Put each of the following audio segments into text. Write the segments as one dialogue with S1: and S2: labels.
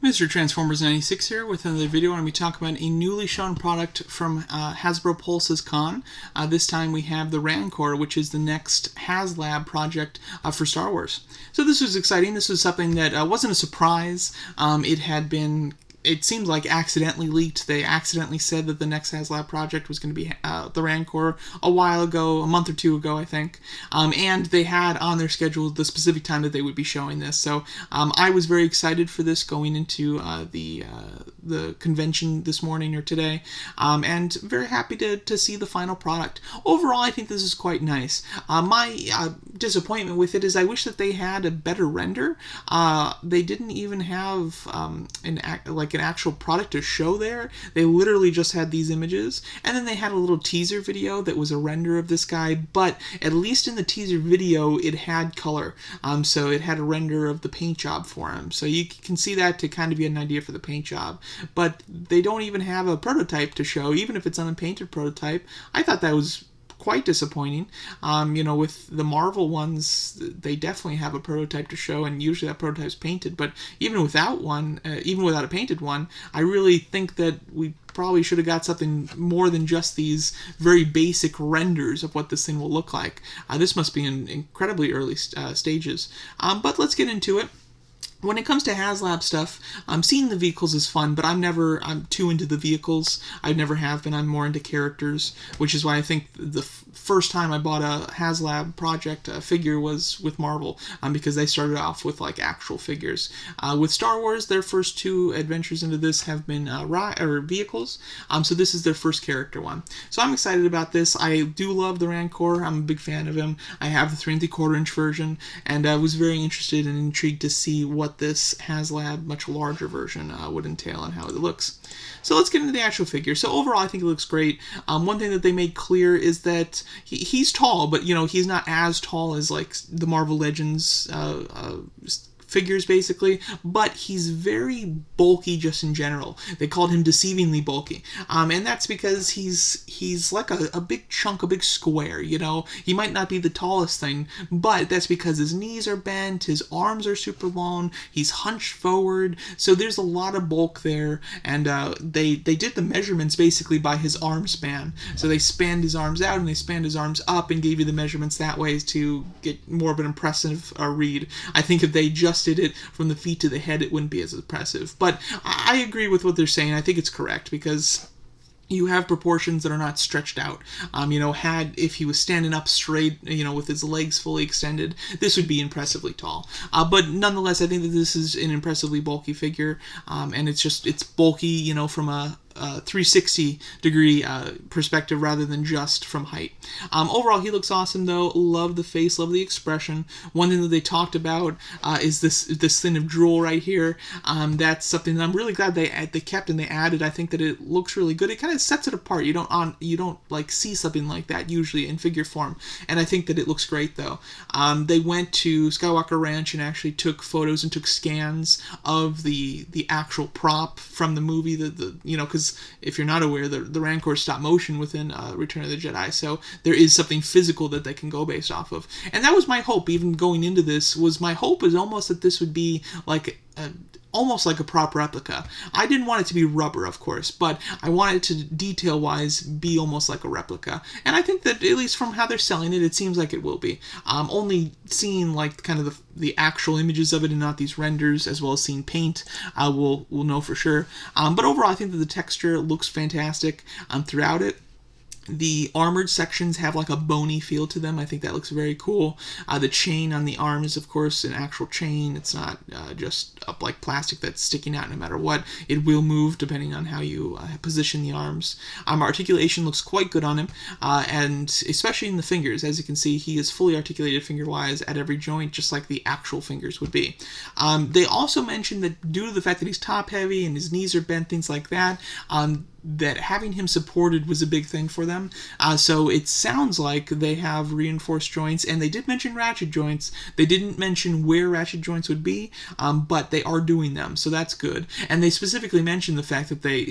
S1: Mr. Transformers 96 here with another video. I'm going to be talking about a newly shown product from Hasbro Pulse's Con. This time we have the Rancor, which is the next HasLab project for Star Wars. So this was exciting. This was something that wasn't a surprise. It seemed like accidentally leaked. They accidentally said that the next HasLab project was going to be the Rancor a while ago, a month or two ago, I think. And they had on their schedule the specific time that they would be showing this. So I was very excited for this going into the convention this morning or today, and very happy to see the final product. Overall, I think this is quite nice. My disappointment with it is I wish that they had a better render. They didn't even have an actual product to show there. They literally just had these images, and then they had a little teaser video that was a render of this guy, but at least in the teaser video it had color, so it had a render of the paint job for him, so you can see that to kind of get an idea for the paint job. But they don't even have a prototype to show, even if it's an unpainted prototype. I thought that was quite disappointing. With the Marvel ones, they definitely have a prototype to show, and usually that prototype's painted. But even without a painted one, I really think that we probably should have got something more than just these very basic renders of what this thing will look like. This must be in incredibly early stages. But let's get into it. When it comes to HasLab stuff, seeing the vehicles is fun, but I'm too into the vehicles. I never have been. I'm more into characters, which is why I think the first time I bought a HasLab project figure was with Marvel, because they started off with like actual figures. With Star Wars, their first two adventures into this have been vehicles, so this is their first character one. So I'm excited about this. I do love the Rancor. I'm a big fan of him. I have the 3 3/4 inch version, and I was very interested and intrigued to see what this HasLab much larger version would entail and how it looks. So let's get into the actual figure. So overall, I think it looks great. One thing that they made clear is that he's tall, but he's not as tall as like the Marvel Legends figures, basically, but he's very bulky just in general. They called him deceivingly bulky, and that's because he's like a big chunk, a big square. He might not be the tallest thing, but that's because his knees are bent, his arms are super long, he's hunched forward, so there's a lot of bulk there. And they did the measurements basically by his arm span. So they spanned his arms out and they spanned his arms up and gave you the measurements that way to get more of an impressive read. I think if they just did it from the feet to the head, it wouldn't be as impressive. But I agree with what they're saying. I think it's correct, because you have proportions that are not stretched out. If he was standing up straight, with his legs fully extended, this would be impressively tall. But nonetheless, I think that this is an impressively bulky figure, and it's bulky, from a 360 degree perspective rather than just from height. Overall, he looks awesome though. Love the face, love the expression. One thing that they talked about is this thin of drool right here. That's something that I'm really glad they kept and they added. I think that it looks really good. It kind of sets it apart. You don't like see something like that usually in figure form, and I think that it looks great though. They went to Skywalker Ranch and actually took photos and took scans of the actual prop from the movie. Because if you're not aware, the Rancor stop motion within Return of the Jedi, so there is something physical that they can go based off of. And that was my hope, even going into this, was almost that this would be like almost like a prop replica. I didn't want it to be rubber, of course, but I wanted it to, detail-wise, be almost like a replica. And I think that, at least from how they're selling it, it seems like it will be. Only seeing like kind of the actual images of it and not these renders, as well as seeing paint, we'll know for sure. But overall, I think that the texture looks fantastic throughout it. The armored sections have like a bony feel to them. I think that looks very cool. The chain on the arm is, of course, an actual chain. It's not just up like plastic that's sticking out no matter what. It will move depending on how you position the arms. Articulation looks quite good on him, and especially in the fingers. As you can see, he is fully articulated finger-wise at every joint, just like the actual fingers would be. They also mentioned that due to the fact that he's top-heavy and his knees are bent, things like that, that having him supported was a big thing for them. So it sounds like they have reinforced joints, and they did mention ratchet joints. They didn't mention where ratchet joints would be, but they are doing them, so that's good. And they specifically mentioned the fact that they,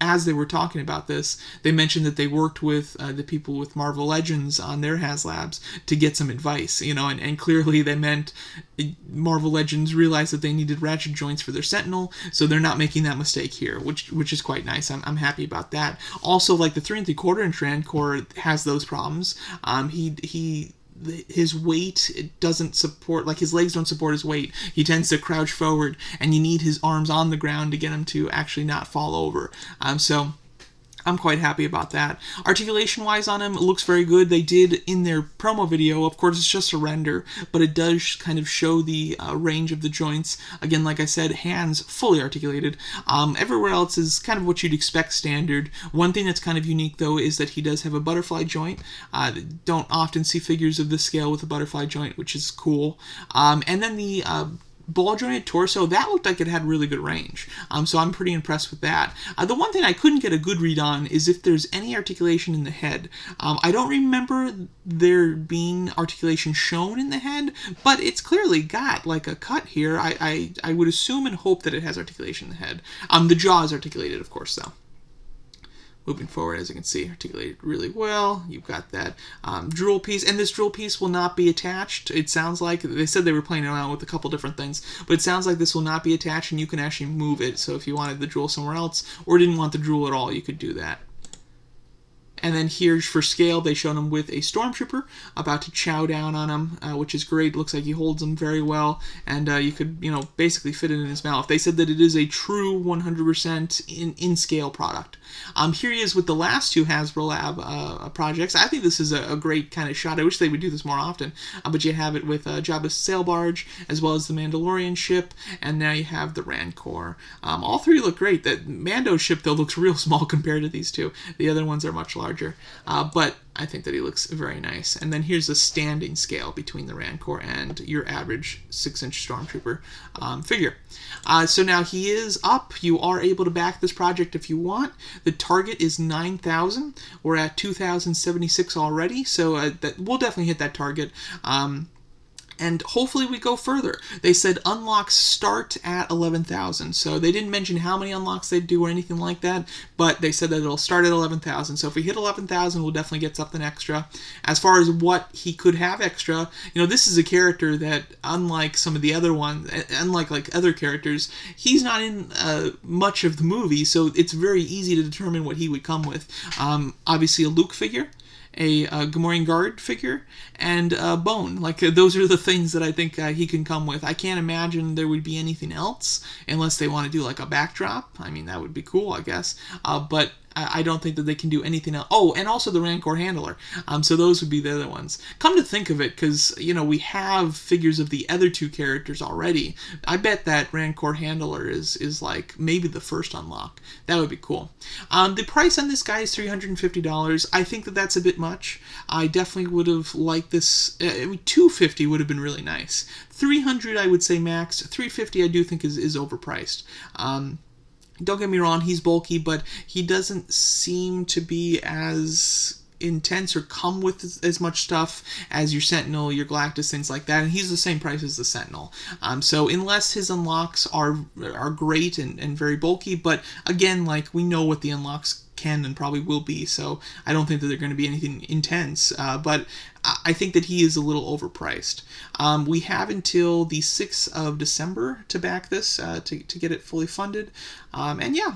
S1: as they were talking about this, they mentioned that they worked with the people with Marvel Legends on their HasLabs to get some advice, and clearly they meant Marvel Legends realized that they needed ratchet joints for their Sentinel, so they're not making that mistake here, which is quite nice. I'm happy about that. Also, like the 3 3/4 inch Rancor has those problems. His weight, it doesn't support, like his legs don't support his weight. He tends to crouch forward, and you need his arms on the ground to get him to actually not fall over. So I'm quite happy about that. Articulation-wise on him, it looks very good. They did in their promo video, of course it's just a render, but it does kind of show the range of the joints. Again, like I said, hands fully articulated. Everywhere else is kind of what you'd expect standard. One thing that's kind of unique, though, is that he does have a butterfly joint. Don't often see figures of this scale with a butterfly joint, which is cool. And then the ball jointed torso, that looked like it had really good range. So I'm pretty impressed with that. The one thing I couldn't get a good read on is if there's any articulation in the head. I don't remember there being articulation shown in the head, but it's clearly got like a cut here. I would assume and hope that it has articulation in the head. The jaw is articulated, of course, though. Moving forward, as you can see, articulated really well. You've got that drill piece, and this drill piece will not be attached. It sounds like, they said they were playing around with a couple different things, but it sounds like this will not be attached, and you can actually move it. So if you wanted the drill somewhere else, or didn't want the drill at all, you could do that. And then here for scale, they showed him with a stormtrooper about to chow down on him, which is great. Looks like he holds him very well, and you could, basically fit it in his mouth. They said that it is a true 100% in scale product. Here he is with the last 2 Hasbro Lab projects. I think this is a great kind of shot. I wish they would do this more often, but you have it with Jabba's sail barge, as well as the Mandalorian ship, and now you have the Rancor. All 3 look great. That Mando ship, though, looks real small compared to these 2. The other ones are much larger. But I think that he looks very nice. And then here's a standing scale between the Rancor and your average 6-inch Stormtrooper figure. So now he is up. You are able to back this project if you want. The target is 9,000. We're at 2,076 already, so that we'll definitely hit that target. And hopefully we go further. They said unlocks start at 11,000. So they didn't mention how many unlocks they'd do or anything like that, but they said that it'll start at 11,000. So if we hit 11,000, we'll definitely get something extra. As far as what he could have extra, this is a character that, unlike some of the other ones, unlike like other characters, he's not in much of the movie, so it's very easy to determine what he would come with. Obviously a Luke figure, a Gamorrean Guard figure, and a Bone. Like, those are the things that I think he can come with. I can't imagine there would be anything else, unless they want to do like a backdrop. I mean, that would be cool, I guess. But I don't think that they can do anything else. Oh, and also the Rancor handler. So those would be the other ones. Come to think of it, because, we have figures of the other 2 characters already. I bet that Rancor handler is like maybe the first unlock. That would be cool. The price on this guy is $350. I think that that's a bit much. I definitely would have liked this. $250 would have been really nice. $300 I would say max. $350 I do think is overpriced. Don't get me wrong, he's bulky, but he doesn't seem to be as intense or come with as much stuff as your Sentinel, your Galactus, things like that, and he's the same price as the Sentinel. So unless his unlocks are great and very bulky, but again, like, we know what the unlocks can and probably will be, so I don't think that they're going to be anything intense, but I think that he is a little overpriced. We have until the 6th of December to back this, to get it fully funded. And yeah,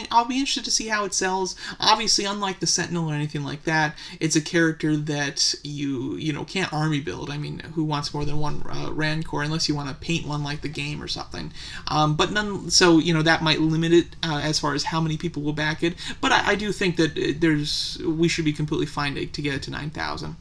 S1: I'll be interested to see how it sells. Obviously, unlike the Sentinel or anything like that, it's a character that you can't army build. I mean, who wants more than one Rancor, unless you want to paint one like the game or something. But so that might limit it as far as how many people will back it. But I do think that we should be completely fine to get it to 9,000.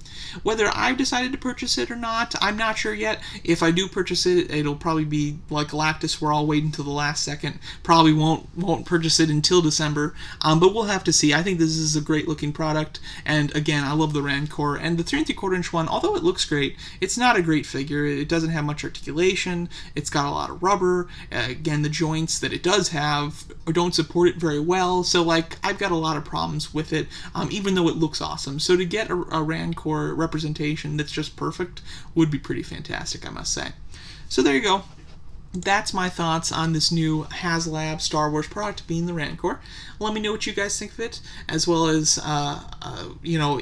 S1: Whether Whether I've decided to purchase it or not, I'm not sure yet. If I do purchase it, it'll probably be like Galactus, where I'll wait until the last second. Probably won't purchase it until December, but we'll have to see. I think this is a great looking product, and again, I love the Rancor. And the 3 3/4 inch one, although it looks great, it's not a great figure. It doesn't have much articulation. It's got a lot of rubber. Again, the joints that it does have don't support it very well. So like, I've got a lot of problems with it, even though it looks awesome. So to get a Rancor representation that's just perfect would be pretty fantastic, I must say. So there you go. That's my thoughts on this new HasLab Star Wars product, being the Rancor. Let me know what you guys think of it, as well as, you know,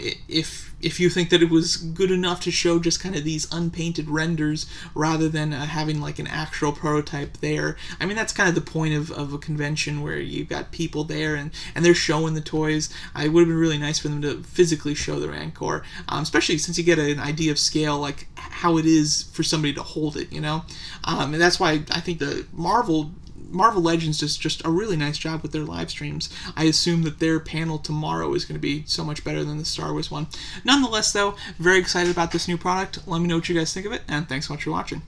S1: if you think that it was good enough to show just kind of these unpainted renders rather than having like an actual prototype there. I mean, that's kind of the point of a convention where you've got people there and they're showing the toys. It would have been really nice for them to physically show the Rancor, especially since you get an idea of scale, like how it is for somebody to hold it, you know? And that's why I think the Marvel Legends does just a really nice job with their live streams. I assume that their panel tomorrow is going to be so much better than the Star Wars one. Nonetheless, though, very excited about this new product. Let me know what you guys think of it, and thanks so much for watching.